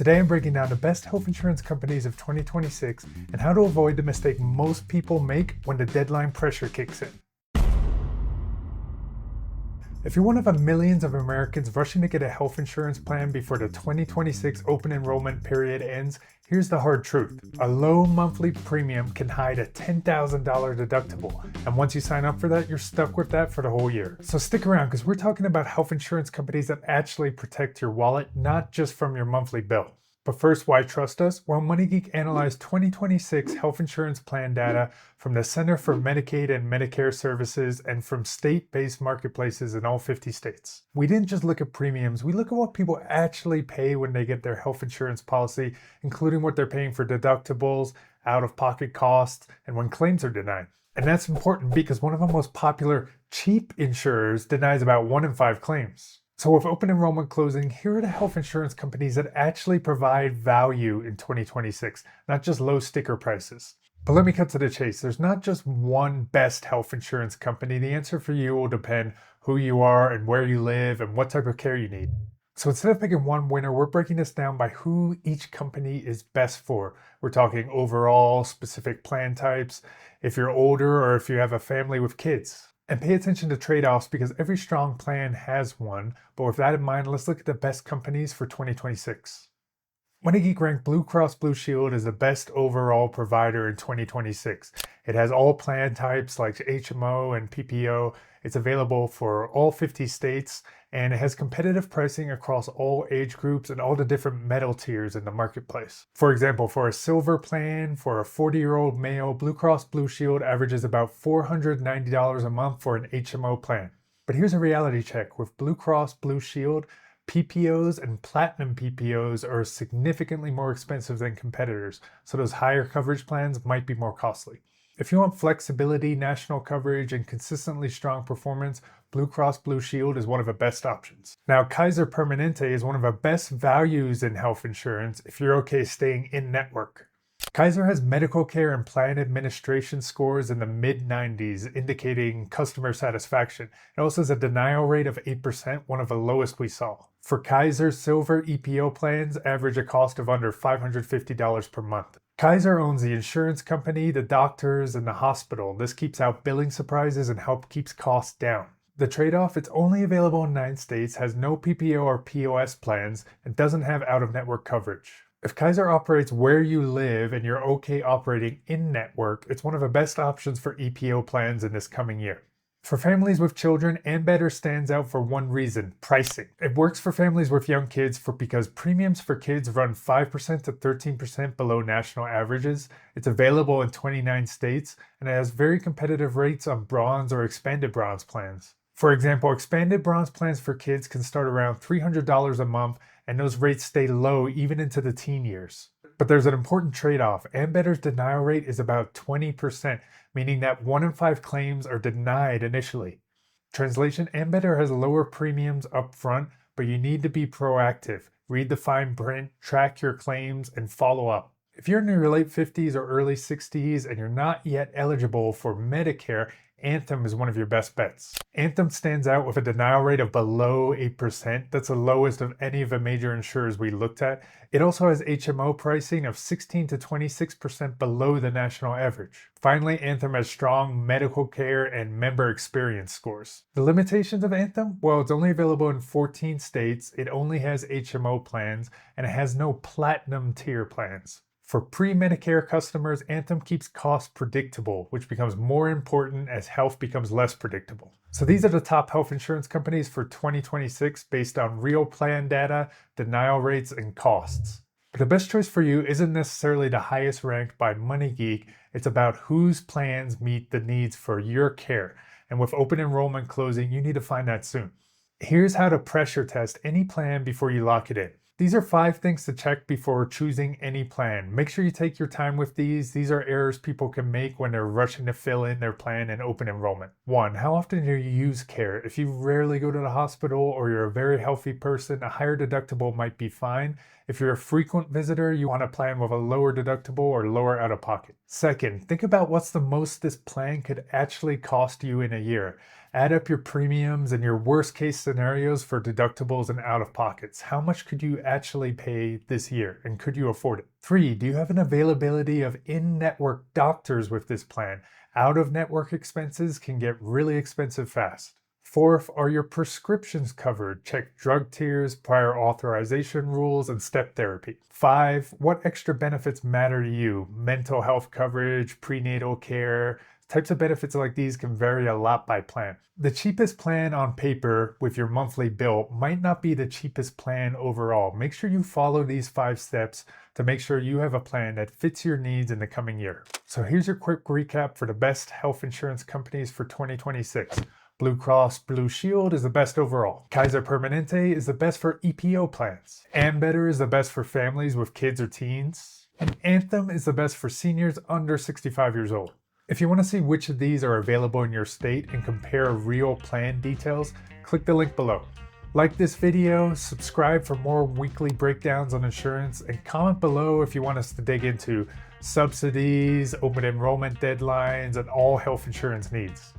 Today I'm breaking down the best health insurance companies of 2026 and how to avoid the mistake most people make when the deadline pressure kicks in. If you're one of the millions of Americans rushing to get a health insurance plan before the 2026 open enrollment period ends, here's the hard truth. A low monthly premium can hide a $10,000 deductible, and once you sign up for that, you're stuck with that for the whole year. So stick around, because we're talking about health insurance companies that actually protect your wallet, not just from your monthly bill. But first, why trust us? Well, MoneyGeek analyzed 2026 health insurance plan data from the Center for Medicaid and Medicare Services and from state-based marketplaces in all 50 states. We didn't just look at premiums, we look at what people actually pay when they get their health insurance policy, including what they're paying for deductibles, out-of-pocket costs, and when claims are denied. And that's important because one of the most popular cheap insurers denies about 1 in 5 claims. So with open enrollment closing, here are the health insurance companies that actually provide value in 2026, not just low sticker prices. But let me cut to the chase. There's not just one best health insurance company. The answer for you will depend who you are and where you live and what type of care you need. So instead of picking one winner, we're breaking this down by who each company is best for. We're talking overall, specific plan types, if you're older or if you have a family with kids. And pay attention to trade-offs because every strong plan has one. But with that in mind, let's look at the best companies for 2026. MoneyGeek ranked Blue Cross Blue Shield as the best overall provider in 2026. It has all plan types like HMO and PPO. It's available for all 50 states, and it has competitive pricing across all age groups and all the different metal tiers in the marketplace. For example, for a silver plan for a 40-year-old male, Blue Cross Blue Shield averages about $490 a month for an HMO plan. But here's a reality check. With Blue Cross Blue Shield, PPOs and platinum PPOs are significantly more expensive than competitors, so those higher coverage plans might be more costly. If you want flexibility, national coverage, and consistently strong performance, Blue Cross Blue Shield is one of the best options. Now, Kaiser Permanente is one of the best values in health insurance if you're okay staying in-network. Kaiser has medical care and plan administration scores in the mid-90s, indicating customer satisfaction. It also has a denial rate of 8%, one of the lowest we saw. For Kaiser, Silver EPO plans average a cost of under $550 per month. Kaiser owns the insurance company, the doctors, and the hospital. This keeps out billing surprises and keeps costs down. The trade-off, it's only available in 9 states, has no PPO or POS plans, and doesn't have out-of-network coverage. If Kaiser operates where you live and you're okay operating in-network, it's one of the best options for EPO plans in this coming year. For families with children, Ambetter stands out for one reason: pricing. It works for families with young kids because premiums for kids run 5% to 13% below national averages. It's available in 29 states, and it has very competitive rates on bronze or expanded bronze plans. For example, expanded bronze plans for kids can start around $300 a month, and those rates stay low even into the teen years. But there's an important trade-off. Ambetter's denial rate is about 20%, meaning that 1 in 5 claims are denied initially. Translation: Ambetter has lower premiums up front, but you need to be proactive. Read the fine print, track your claims, and follow up. If you're in your late 50s or early 60s and you're not yet eligible for Medicare, Anthem is one of your best bets. Anthem stands out with a denial rate of below 8%. That's the lowest of any of the major insurers we looked at. It also has HMO pricing of 16 to 26% below the national average. Finally, Anthem has strong medical care and member experience scores. The limitations of Anthem? Well, it's only available in 14 states, it only has HMO plans, and it has no platinum tier plans. For pre-Medicare customers, Anthem keeps costs predictable, which becomes more important as health becomes less predictable. So these are the top health insurance companies for 2026 based on real plan data, denial rates, and costs. But the best choice for you isn't necessarily the highest ranked by MoneyGeek, it's about whose plans meet the needs for your care. And with open enrollment closing, you need to find that soon. Here's how to pressure test any plan before you lock it in. These are 5 things to check before choosing any plan. Make sure you take your time with these. These are errors people can make when they're rushing to fill in their plan in open enrollment. 1. How often do you use care? If you rarely go to the hospital or you're a very healthy person, a higher deductible might be fine. If you're a frequent visitor, you want a plan with a lower deductible or lower out-of-pocket. Second, think about what's the most this plan could actually cost you in a year. Add up your premiums and your worst case scenarios for deductibles and out-of-pockets. How much could you actually pay this year, and could you afford it? 3, do you have an availability of in-network doctors with this plan? Out-of-network expenses can get really expensive fast. 4th, are your prescriptions covered? Check drug tiers, prior authorization rules, and step therapy. 5, what extra benefits matter to you? Mental health coverage, prenatal care. Types of benefits like these can vary a lot by plan. The cheapest plan on paper with your monthly bill might not be the cheapest plan overall. Make sure you follow these 5 steps to make sure you have a plan that fits your needs in the coming year. So here's your quick recap for the best health insurance companies for 2026. Blue Cross Blue Shield is the best overall. Kaiser Permanente is the best for EPO plans. Ambetter is the best for families with kids or teens. And Anthem is the best for seniors under 65 years old. If you want to see which of these are available in your state and compare real plan details, click the link below. Like this video, subscribe for more weekly breakdowns on insurance, and comment below if you want us to dig into subsidies, open enrollment deadlines, and all health insurance needs.